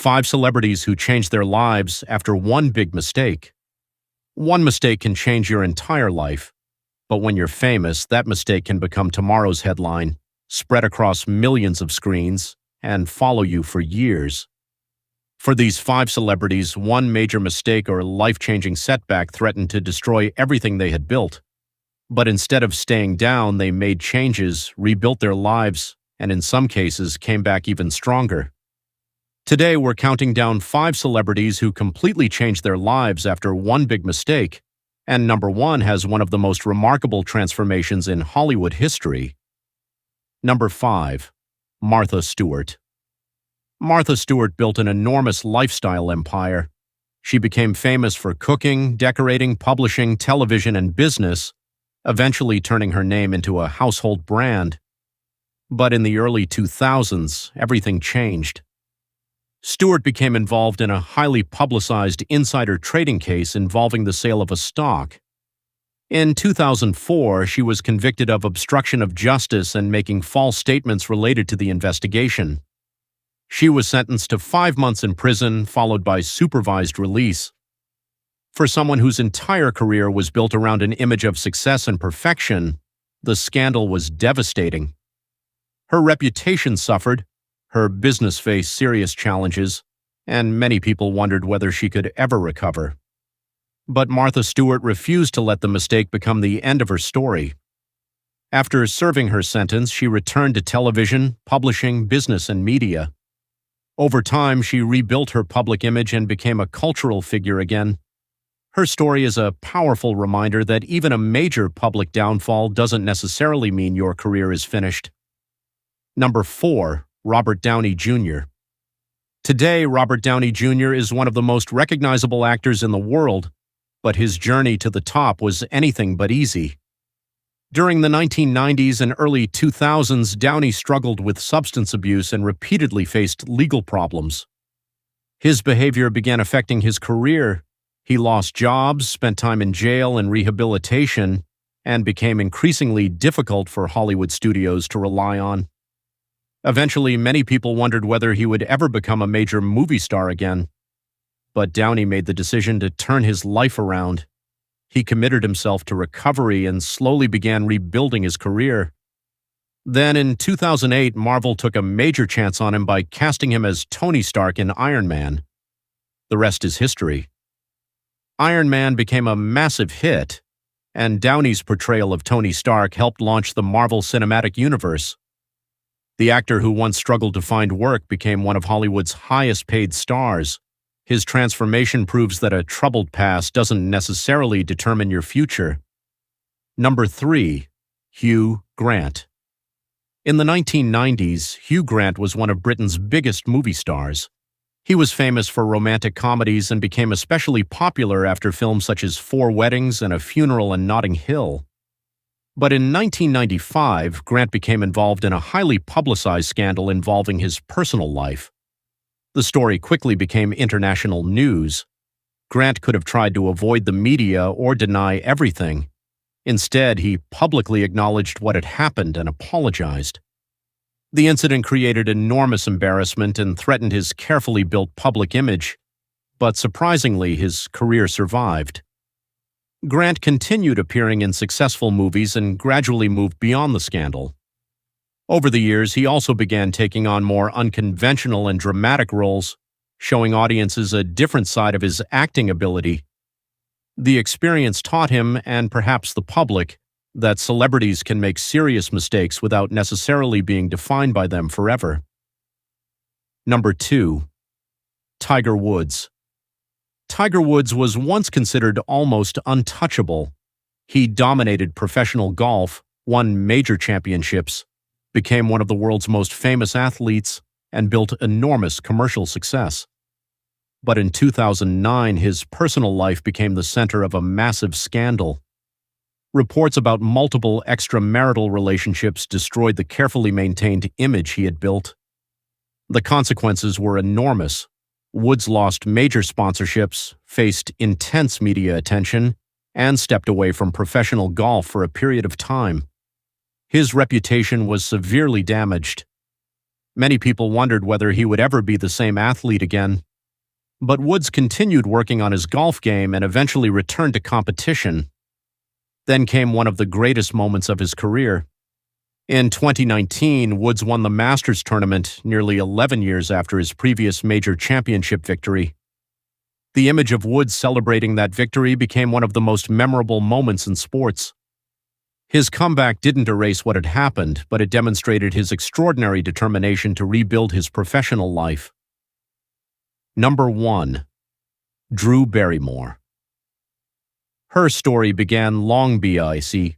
5 celebrities who changed their lives after one big mistake. One mistake can change your entire life, but when you're famous, that mistake can become tomorrow's headline, spread across millions of screens, and follow you for years. For these 5 celebrities, one major mistake or life-changing setback threatened to destroy everything they had built. But instead of staying down, they made changes, rebuilt their lives, and in some cases came back even stronger. Today, we're counting down 5 celebrities who completely changed their lives after one big mistake, and number 1 has one of the most remarkable transformations in Hollywood history. Number 5. Martha Stewart. Martha Stewart built an enormous lifestyle empire. She became famous for cooking, decorating, publishing, television, and business, eventually turning her name into a household brand. But in the early 2000s, everything changed. Stewart became involved in a highly publicized insider trading case involving the sale of a stock. In 2004, she was convicted of obstruction of justice and making false statements related to the investigation. She was sentenced to 5 months in prison, followed by supervised release. For someone whose entire career was built around an image of success and perfection, the scandal was devastating. Her reputation suffered, her business faced serious challenges, and many people wondered whether she could ever recover. But Martha Stewart refused to let the mistake become the end of her story. After serving her sentence, she returned to television, publishing, business, and media. Over time, she rebuilt her public image and became a cultural figure again. Her story is a powerful reminder that even a major public downfall doesn't necessarily mean your career is finished. Number 4. Robert Downey Jr. Today, Robert Downey Jr. is one of the most recognizable actors in the world, but his journey to the top was anything but easy. During the 1990s and early 2000s, Downey struggled with substance abuse and repeatedly faced legal problems. His behavior began affecting his career. He lost jobs, spent time in jail and rehabilitation, and became increasingly difficult for Hollywood studios to rely on. Eventually, many people wondered whether he would ever become a major movie star again. But Downey made the decision to turn his life around. He committed himself to recovery and slowly began rebuilding his career. Then, in 2008, Marvel took a major chance on him by casting him as Tony Stark in Iron Man. The rest is history. Iron Man became a massive hit, and Downey's portrayal of Tony Stark helped launch the Marvel Cinematic Universe. The actor who once struggled to find work became one of Hollywood's highest-paid stars. His transformation proves that a troubled past doesn't necessarily determine your future. Number 3. Hugh Grant. In the 1990s, Hugh Grant was one of Britain's biggest movie stars. He was famous for romantic comedies and became especially popular after films such as 4 Weddings and A Funeral in Notting Hill. But in 1995, Grant became involved in a highly publicized scandal involving his personal life. The story quickly became international news. Grant could have tried to avoid the media or deny everything. Instead, he publicly acknowledged what had happened and apologized. The incident created enormous embarrassment and threatened his carefully built public image, but surprisingly, his career survived. Grant continued appearing in successful movies and gradually moved beyond the scandal. Over the years, he also began taking on more unconventional and dramatic roles, showing audiences a different side of his acting ability. The experience taught him, and perhaps the public, that celebrities can make serious mistakes without necessarily being defined by them forever. Number 2. Tiger Woods. Tiger Woods was once considered almost untouchable. He dominated professional golf, won major championships, became one of the world's most famous athletes, and built enormous commercial success. But in 2009, his personal life became the center of a massive scandal. Reports about multiple extramarital relationships destroyed the carefully maintained image he had built. The consequences were enormous. Woods lost major sponsorships, faced intense media attention, and stepped away from professional golf for a period of time. His reputation was severely damaged. Many people wondered whether he would ever be the same athlete again. But Woods continued working on his golf game and eventually returned to competition. Then came one of the greatest moments of his career. In 2019, Woods won the Masters tournament nearly 11 years after his previous major championship victory. The image of Woods celebrating that victory became one of the most memorable moments in sports. His comeback didn't erase what had happened, but it demonstrated his extraordinary determination to rebuild his professional life. Number 1. Drew Barrymore. Her story began long BIC